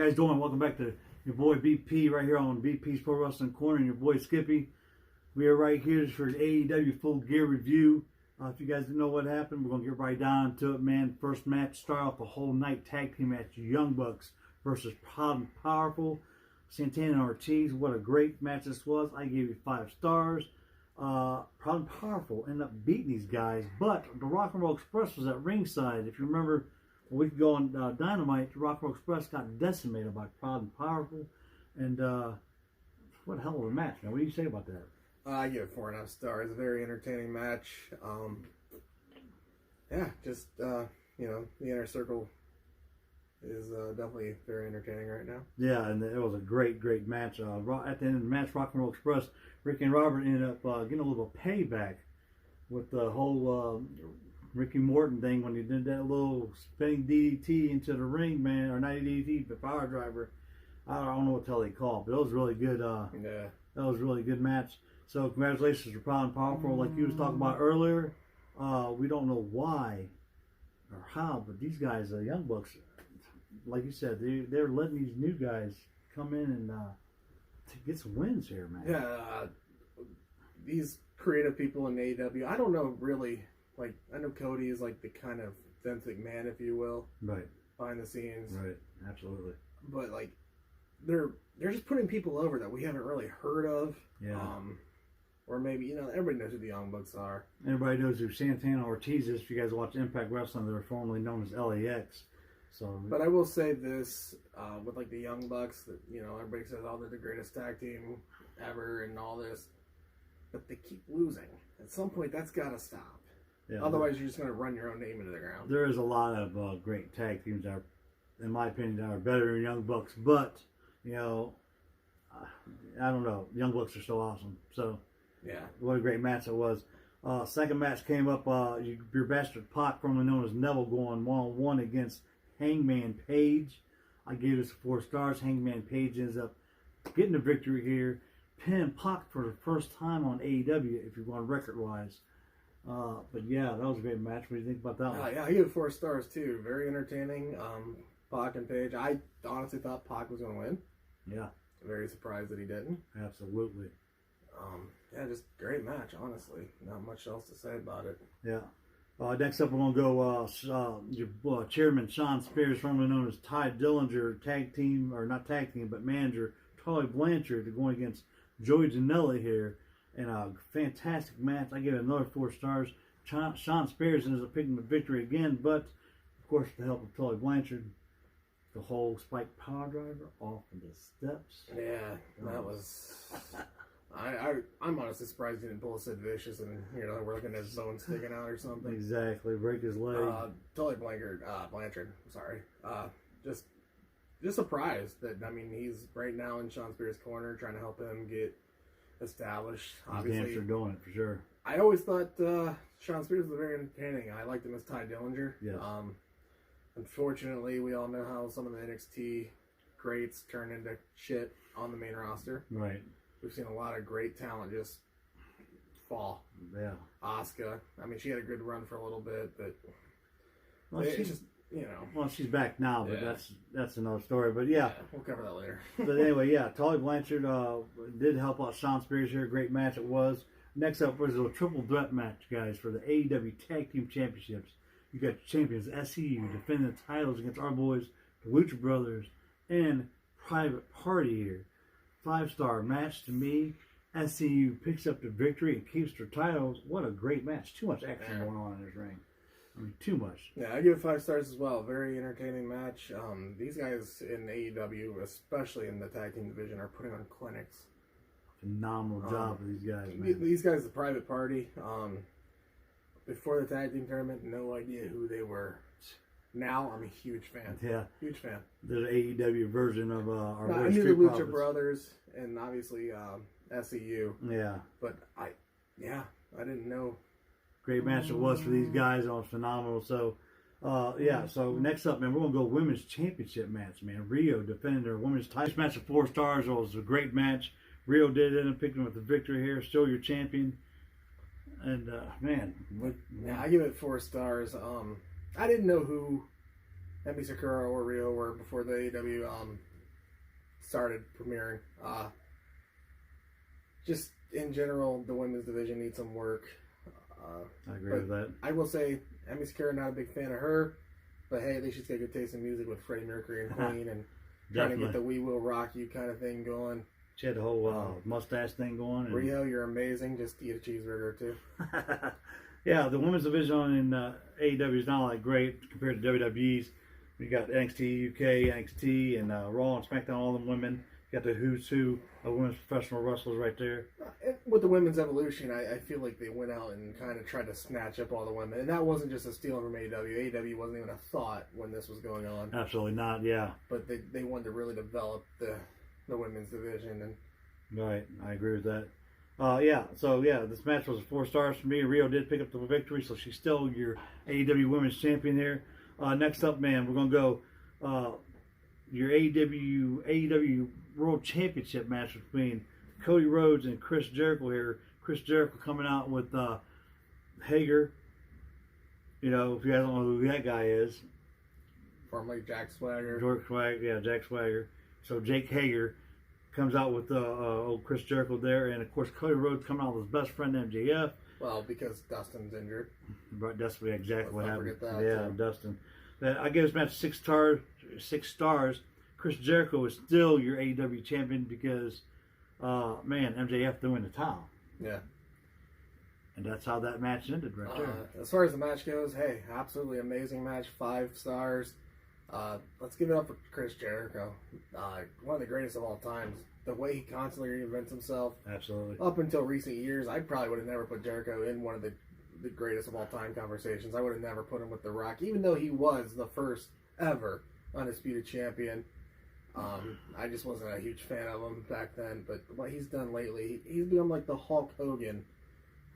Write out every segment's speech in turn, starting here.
you guys doing? Welcome back to your boy BP right here on BP's Pro Wrestling Corner and your boy Skippy. We are right here for the AEW Full Gear Review. If you guys didn't know what happened, we're going to get right down to it, man. First match, start off a whole night tag team match. Young Bucks versus Proud and Powerful. Santana and Ortiz. What a great match this was. I gave you 5 stars. Proud and Powerful ended up beating these guys, but the Rock and Roll Express was at ringside. If you remember a week ago on Dynamite, the Rock and Roll Express got decimated by Proud and Powerful. And what a hell of a match, man. What do you say about that? I give it 4.5 stars. A very entertaining match. The Inner Circle is definitely very entertaining right now. Yeah, and it was a great match. At the end of the match, Rock and Roll Express, Ricky and Robert ended up getting a little payback with the whole Ricky Morton thing when he did that little spinning DDT into the ring, man, or not DDT, but power driver. I don't know what the hell they call it, but it was really good. That was a really good match. So congratulations to Proud and Powerful. Like you was talking about earlier, we don't know why or how, but these guys, the Young Bucks, like you said, they're letting these new guys come in and to get some wins here, man. Yeah, these creative people in AEW, I don't know really. Like, I know Cody is like the kind of Vince McMahon, if you will, right, behind the scenes. Right, absolutely. But like, they're just putting people over that we haven't really heard of. Yeah. Or maybe, everybody knows who the Young Bucks are. Everybody knows who Santana Ortiz is. If you guys watch Impact Wrestling, they were formerly known as LAX. So, but I will say this, with like the Young Bucks, that everybody says, oh, they're the greatest tag team ever and all this, but they keep losing. At some point, that's got to stop. Yeah, otherwise, you're just going to run your own name into the ground. There is a lot of great tag teams that are, in my opinion, that are better than Young Bucks, but I don't know. Young Bucks are so awesome. So, yeah, what a great match it was. Second match came up. Your bastard Pac, formerly known as Neville, going 1-on-1 against Hangman Page. I gave this 4 stars. Hangman Page ends up getting the victory here, pinning Pac for the first time on AEW, if you're going record-wise. But yeah, that was a great match. What do you think about that one? Yeah, I give it 4 stars too. Very entertaining. Pac and Page. I honestly thought Pac was going to win. Yeah. Very surprised that he didn't. Absolutely. Just great match, honestly. Not much else to say about it. Yeah. Next up, we're going to go your chairman, Sean Spears, formerly known as Ty Dillinger, tag team, or not tag team, but manager, Tully Blanchard, going against Joey Janela here. And a fantastic match. I give it another 4 stars. Sean Spears ends up picking the victory again, but, of course, with the help of Tully Blanchard, the whole spike power driver off of the steps. Yeah, that was... I'm honestly surprised he didn't pull a Sid Vicious and, we're looking at his bone sticking out or something. Exactly. Break his leg. Tully Blanchard, sorry. Just surprised that, he's right now in Sean Spears' corner trying to help him get established. Obviously, He's doing it for sure. I always thought Sean Spears was very entertaining. I liked him as Ty Dillinger. Yes. Unfortunately, we all know how some of the NXT greats turn into shit on the main roster. Right. We've seen a lot of great talent just fall. Yeah. Asuka. She had a good run for a little bit, but she's just, Well, she's back now, but yeah. that's another story. But yeah, we'll cover that later. But anyway, yeah, Tully Blanchard did help out Sean Spears here. Great match it was. Next up was a triple threat match, guys, for the AEW Tag Team Championships. You got champions SCU defending the titles against our boys, the Lucha Brothers, and Private Party here. 5-star match to me. SCU picks up the victory and keeps their titles. What a great match. Too much action going on in this ring. Too much. Yeah, I give it 5 stars as well. Very entertaining match. These guys in AEW, especially in the tag team division, are putting on clinics. Phenomenal job for these guys, man. These guys, the Private Party, before the tag team tournament, no idea who they were. Now, I'm a huge fan. Yeah. Huge fan. The AEW version of our I knew the Lucha Brothers and obviously SCU. Yeah. But I didn't know. Great match it was for these guys. It was phenomenal. So, so next up, man, we're going to go women's championship match, man. Rio defending their women's title. This match of 4 stars. It was a great match. Rio did it and picked him with the victory here. Still your champion. And, man. I give it 4 stars. I didn't know who Emi Sakura or Rio were before the AEW started premiering. Just in general, the women's division needs some work. I agree with that. I will say, Emi Sakura, not a big fan of her, but hey, at least she's got good taste in music with Freddie Mercury and Queen, and trying to get the "We Will Rock You" kind of thing going. She had the whole mustache thing going. And... Rio, you're amazing. Just eat a cheeseburger or two. Yeah, the women's division in AEW is not like great compared to WWE's. You got NXT UK, NXT, and Raw and SmackDown. All them women. You got the who's who of women's professional wrestlers right there. With the women's evolution, I feel like they went out and kind of tried to snatch up all the women, and that wasn't just a steal from AEW. AEW wasn't even a thought when this was going on. Absolutely not. Yeah. But they wanted to really develop the women's division, and right, I agree with that. This match was 4 stars for me. Rio did pick up the victory, so she's still your AEW Women's Champion here. Next up, man, we're gonna go your AEW World Championship match between Cody Rhodes and Chris Jericho here. Chris Jericho coming out with Hager. You know, if you guys don't know who that guy is, formerly Jack Swagger. Jack Swagger. So Jake Hager comes out with old Chris Jericho there, and of course Cody Rhodes coming out with his best friend MJF. Well, because Dustin's injured. Right, that's exactly what happened. That, Dustin. I give this match 6 stars. 6 stars. Chris Jericho is still your AEW champion because, MJF threw in the towel. Yeah. And that's how that match ended right there. As far as the match goes, hey, absolutely amazing match. 5 stars. Let's give it up for Chris Jericho. One of the greatest of all times. The way he constantly reinvents himself. Absolutely. Up until recent years, I probably would have never put Jericho in one of the greatest of all time conversations. I would have never put him with The Rock, even though he was the first ever undisputed champion. I just wasn't a huge fan of him back then, but what he's done lately, he's become like the Hulk Hogan.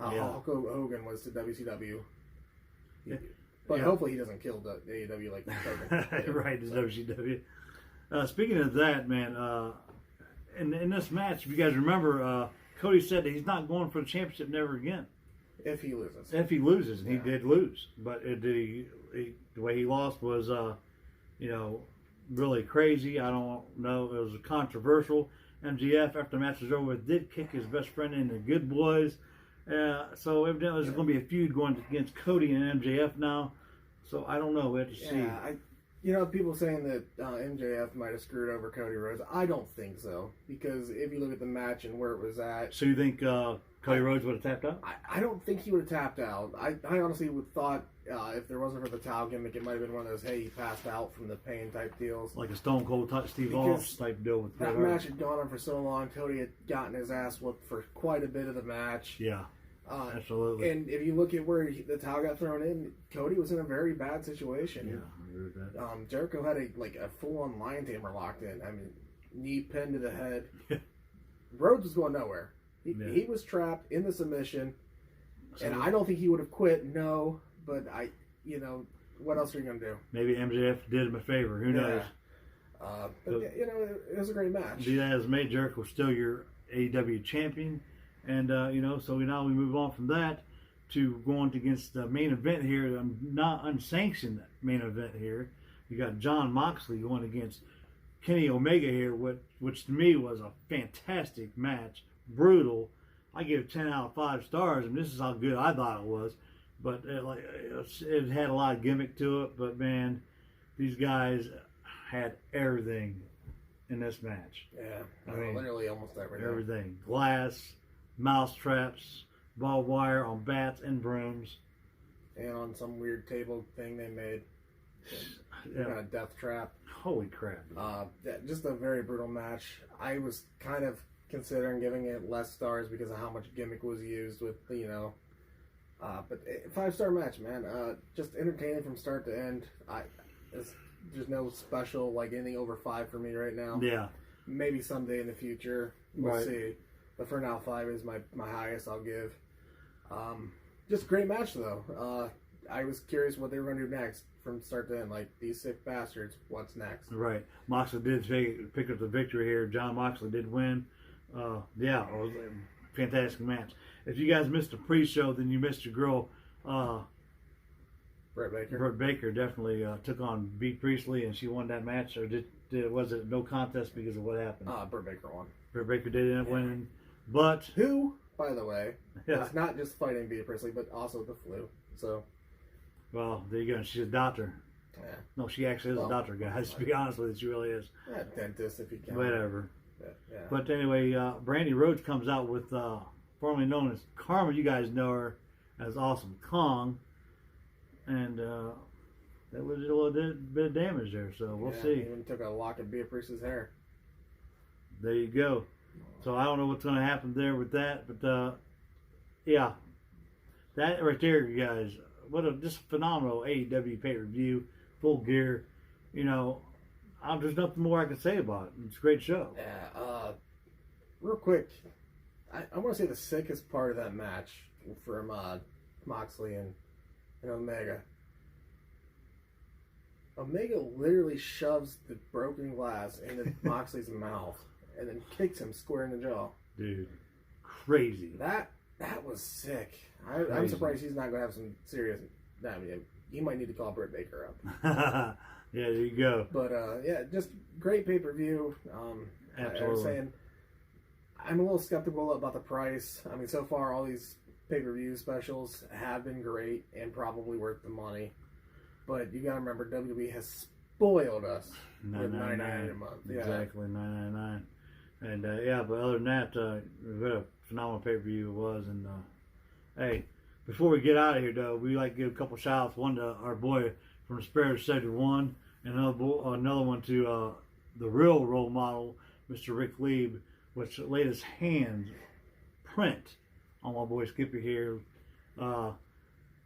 Hulk Hogan was to WCW. But hopefully he doesn't kill the AEW like Hogan. Right, it's WCW. Speaking of that, man, in this match, if you guys remember, Cody said that he's not going for the championship never again. If he loses. And he did lose. But the way he lost was, really crazy. I don't know. It was controversial. MJF, after the match was over with, did kick his best friend in the Good Boys. So evidently there's going to be a feud going against Cody and MJF now. So I don't know. We have to see. People saying that MJF might have screwed over Cody Rhodes. I don't think so. Because if you look at the match and where it was at. So you think Cody Rhodes would have tapped out? I don't think he would have tapped out. I honestly would thought if there wasn't for the towel gimmick, it might have been one of those, hey, he passed out from the pain type deals. Like a Stone Cold Steve Austin type deal with that match had gone on for so long. Cody had gotten his ass whooped for quite a bit of the match. Yeah. Absolutely. And if you look at where the towel got thrown in, Cody was in a very bad situation. Yeah, I agree with that. Jericho had a full-on lion tamer locked in. I mean, knee pinned to the head. Rhodes was going nowhere. He was trapped in the submission, and I don't think he would have quit. No, but what else are you going to do? Maybe MJF did him a favor. Who knows? It was a great match. Be that as may, Jericho still your AEW champion. And, so now we move on from that to going against the main event here, not unsanctioned main event here. You got Jon Moxley going against Kenny Omega here, which to me was a fantastic match. Brutal. I give it 10 out of 5 stars, and this is how good I thought it was. But it had a lot of gimmick to it, but, man, these guys had everything in this match. Yeah, I mean, literally almost everything. Everything. Glass, mouse traps, barbed wire on bats and brooms. And on some weird table thing they made. Kind of death trap. Holy crap. Just a very brutal match. I was kind of considering giving it less stars because of how much gimmick was used with, but 5-star match, man. Just entertaining from start to end. There's no special, anything over 5 for me right now. Yeah. Maybe someday in the future. We'll see. But for now, 5 is my highest I'll give. Just a great match, though. I was curious what they were going to do next from start to end. These sick bastards, what's next? Right. Moxley did pick up the victory here. Jon Moxley did win. It was a fantastic match. If you guys missed the pre-show, then you missed your girl, Britt Baker. Britt Baker definitely took on B. Priestley, and she won that match. Or was it no contest because of what happened? Britt Baker won. Britt Baker did end up winning, but Who, by the way, yeah. was not just fighting B. Priestley, but also the flu. So, Well, there you go. She's a doctor. yeah. No, she actually is a doctor, guys. To be honest with you, she really is. Yeah, dentist if you can. Whatever. Yeah. But anyway, Brandy Rhodes comes out with formerly known as Karma. You guys know her as Awesome Kong, and that was a little bit of damage there. So we'll see. Even took a lock of B. Priestley's hair. There you go. So I don't know what's going to happen there with that, but yeah, that right there, you guys. What a just phenomenal AEW pay-per-view, Full Gear. You know, there's nothing more I can say about it. It's a great show. Yeah. Real quick, I want to say the sickest part of that match from Moxley and Omega. Omega literally shoves the broken glass into Moxley's mouth and then kicks him square in the jaw. Dude, crazy. That was sick. I'm surprised he's not going to have some serious. I mean, he might need to call Britt Baker up. Yeah, there you go. But yeah, just great pay per view. Absolutely. I was saying, I'm a little skeptical about the price. I mean, so far all these pay per view specials have been great and probably worth the money. But you got to remember, WWE has spoiled us with $9.99 a month. Yeah. Exactly, $9.99. And yeah, but other than that, what a phenomenal pay per view it was. And hey, before we get out of here, though, we like to give a couple shout outs. One to our boy from Spirit Sector 1, and another one to the real role model, Mr. Rick Lieb, which laid his hand print on my boy Skippy here.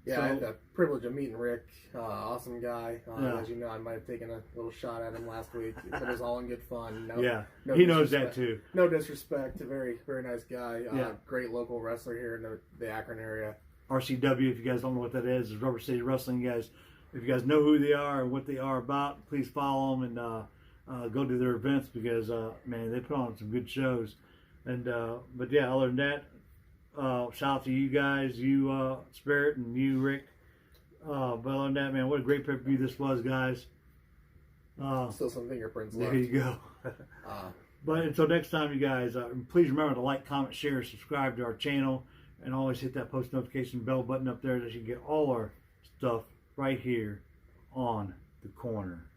Yeah, so, I had the privilege of meeting Rick. Awesome guy. Yeah. As you know, I might have taken a little shot at him last week, but it was all in good fun. No, yeah, no he knows disrespect. that too. No disrespect. A very, very nice guy. Yeah. Great local wrestler here in the Akron area. RCW, if you guys don't know what that is Rubber City Wrestling. You guys, if you guys know who they are and what they are about, please follow them and go to their events because man, they put on some good shows. And but yeah, other than that, shout out to you guys, you Spirit, and you Rick. But other than that, man, what a great pay-per-view this was, guys. Still some fingerprints There left. you go. But until next time, you guys, please remember to like, comment, share, subscribe to our channel, and always hit that post notification bell button up there so you can get all our stuff right here on the corner.